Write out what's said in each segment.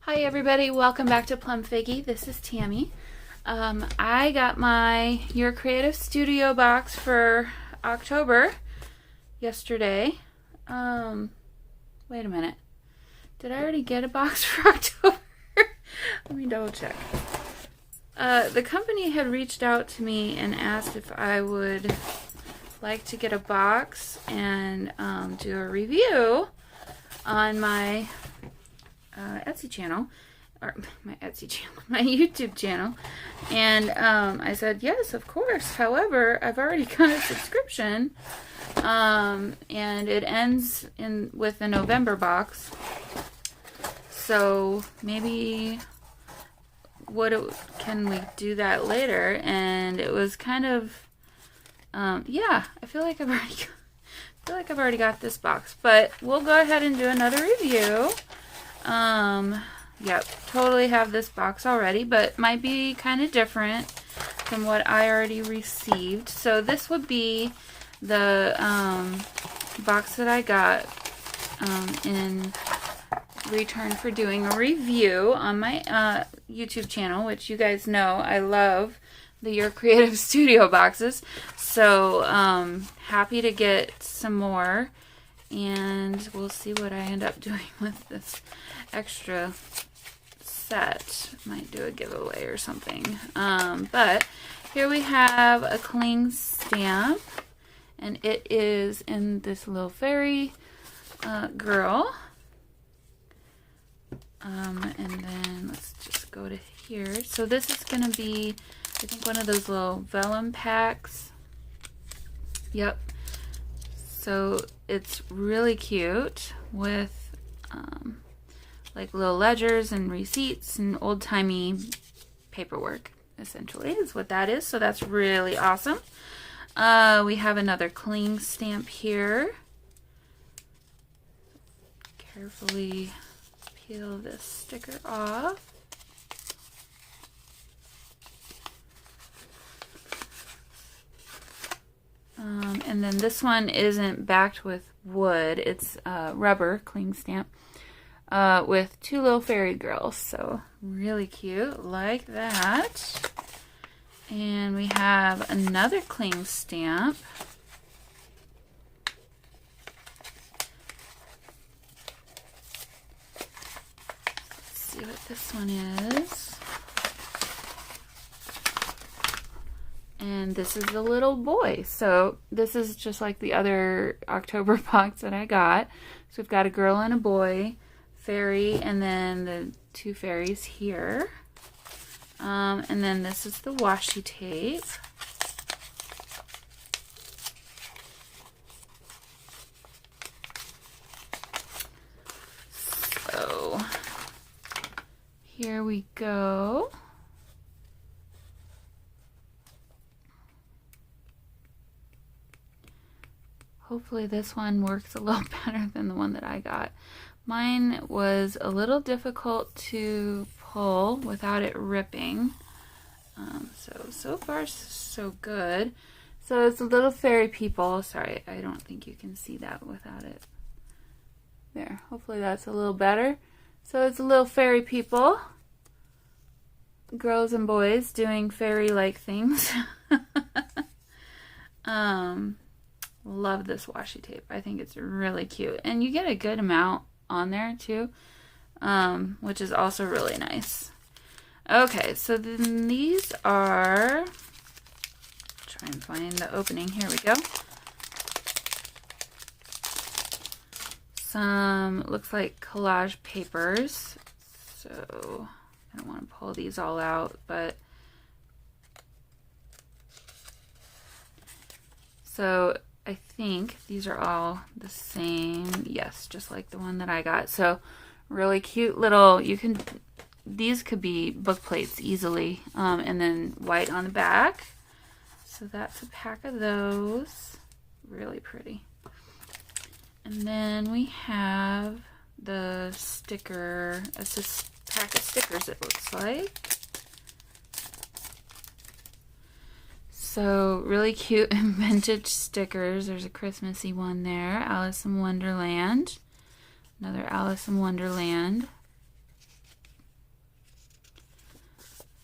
Hi everybody, welcome back to Plum Figgy. This is Tammy. I got my Your Creative Studio box for October yesterday. Wait a minute. Did I already get a box for October? Let me double check. The company had reached out to me and asked if I would like to get a box and do a review on my Etsy channel, or my YouTube channel, and I said yes, of course. However, I've already got a subscription, and it ends with the November box, so maybe can we do that later? And it was kind of yeah, I feel like I've already got this box, but we'll go ahead and do another review. Yep, totally have this box already, but might be kind of different than what I already received. So this would be the box that I got in return for doing a review on my YouTube channel, which you guys know I love the Your Creative Studio boxes. So happy to get some more, and we'll see what I end up doing with this extra set. Might do a giveaway or something. But here we have a cling stamp, and it is in this little fairy girl. And then let's just go to here. So this is going to be, I think, one of those little vellum packs. Yep. So it's really cute with like little ledgers and receipts and old-timey paperwork, essentially, is what that is. So that's really awesome. We have another cling stamp here. Carefully peel this sticker off. And then this one isn't backed with wood, it's rubber cling stamp with two little fairy girls, so really cute, like that. And we have another cling stamp. Let's see what this one is. And this is the little boy. So this is just like the other October box that I got. So we've got a girl and a boy, fairy, and then the two fairies here. And then this is the washi tape. So here we go. Hopefully this one works a little better than the one that I got. Mine was a little difficult to pull without it ripping. So far so good. So it's a little fairy people. Sorry, I don't think you can see that without it. There, hopefully that's a little better. So it's a little fairy people. Girls and boys doing fairy-like things. Love this washi tape. I think it's really cute. And you get a good amount on there too, which is also really nice. Okay, so then these are, try and find the opening. Here we go. Some, looks like collage papers. So I don't want to pull these all out, but so I think these are all the same. Yes, just like the one that I got. So really cute little, these could be book plates easily. And then white on the back. So that's a pack of those. Really pretty. And then we have the sticker, a pack of stickers, it looks like. So really cute vintage stickers. There's a Christmassy one there. Alice in Wonderland. Another Alice in Wonderland.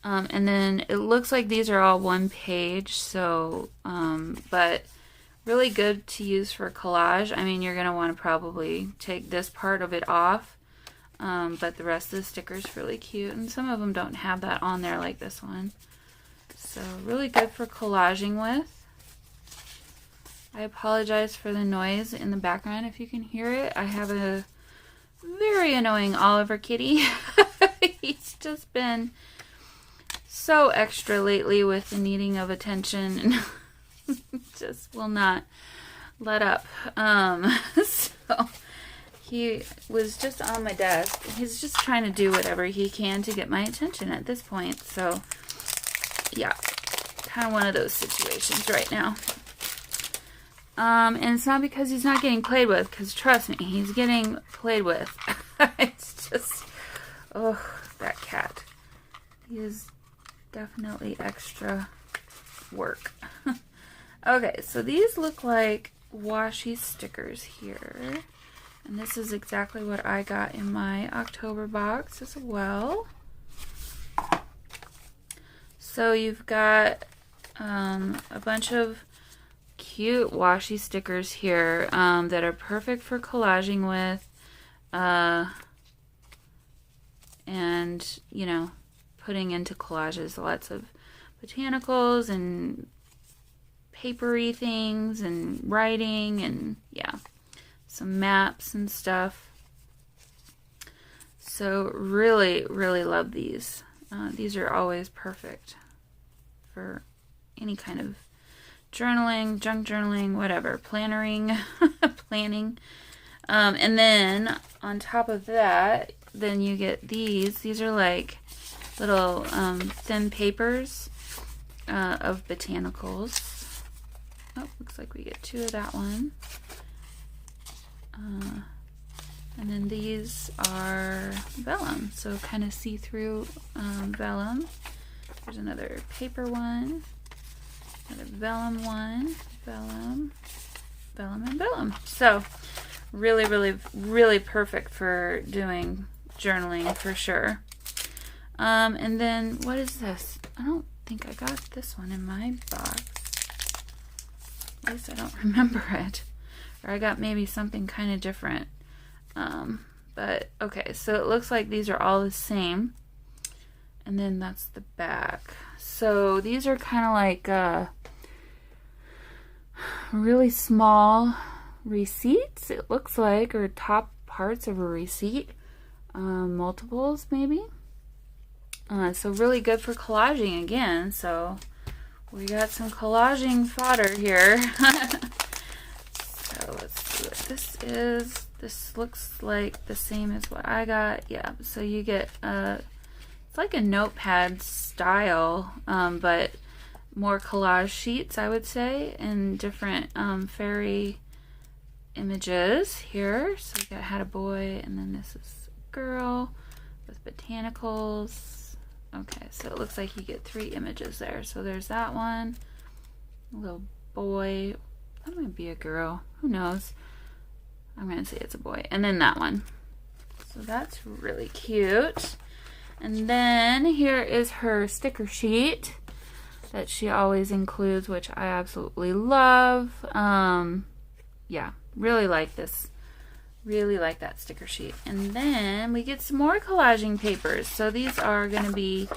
And then it looks like these are all one page, so, but really good to use for collage. I mean, you're going to want to probably take this part of it off, but the rest of the sticker's really cute, and some of them don't have that on there like this one. So really good for collaging with. I apologize for the noise in the background if you can hear it. I have a very annoying Oliver kitty. He's just been so extra lately with the needing of attention and just will not let up. So he was just on my desk. He's just trying to do whatever he can to get my attention at this point. So yeah, kind of one of those situations right now. And it's not because he's not getting played with, because trust me, he's getting played with. It's just, oh, that cat. He is definitely extra work. Okay, so these look like washi stickers here. And this is exactly what I got in my October box as well. So you've got a bunch of cute washi stickers here that are perfect for collaging with, and you know, putting into collages lots of botanicals and papery things and writing and yeah, some maps and stuff. So really love these. These are always perfect for any kind of journaling, junk journaling, whatever, planning. And then on top of that, then you get these. These are like little thin papers of botanicals. Oh, looks like we get 2 of that one. And then these are vellum, so kind of see-through vellum. There's another paper one. Another vellum one, vellum, and vellum. So really perfect for doing journaling for sure. And then what is this? I don't think I got this one in my box. At least I don't remember it. Or I got maybe something kind of different. But okay, so it looks like these are all the same. And then that's the back. So these are kind of like really small receipts, it looks like, or top parts of a receipt. Multiples, maybe. So really good for collaging again. So we got some collaging fodder here. So let's see what this is. This looks like the same as what I got. Yeah, so you get it's like a notepad style, but more collage sheets, I would say, and different fairy images here. So we got had a boy, and then this is a girl with botanicals. Okay, so it looks like you get 3 images there. So there's that one, a little boy. That might be a girl. Who knows? I'm gonna say it's a boy. And then that one. So that's really cute. And then here is her sticker sheet that she always includes, which I absolutely love. Yeah, really like this. Really like that sticker sheet. And then we get some more collaging papers. So these are going to be,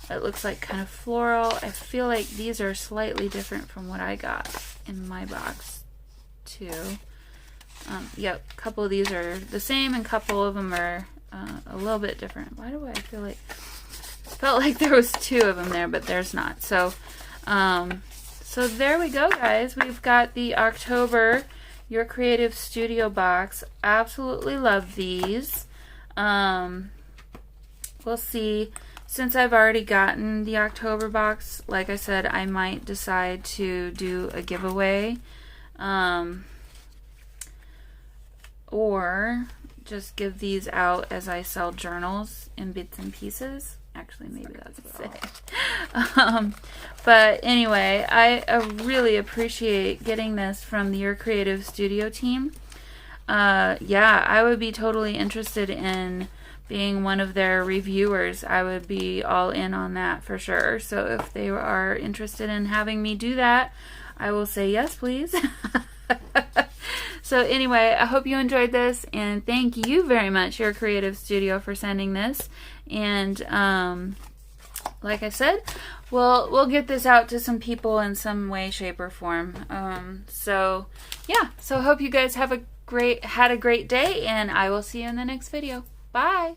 it looks like kind of floral. I feel like these are slightly different from what I got in my box too. Yep, a couple of these are the same and a couple of them are a little bit different. Why do I feel like, felt like there was 2 of them there, but there's not. So, so there we go, guys. We've got the October Your Creative Studio box. Absolutely love these. We'll see. Since I've already gotten the October box, like I said, I might decide to do a giveaway. Or just give these out as I sell journals in bits and pieces. Actually, maybe that's it. But anyway, I really appreciate getting this from Your Creative Studio team. Yeah, I would be totally interested in being one of their reviewers, I would be all in on that for sure. So if they are interested in having me do that, I will say yes, please. So anyway, I hope you enjoyed this, and thank you very much, Your Creative Studio, for sending this. And like I said, we'll get this out to some people in some way, shape, or form. So yeah, so hope you guys had a great day, and I will see you in the next video. Bye.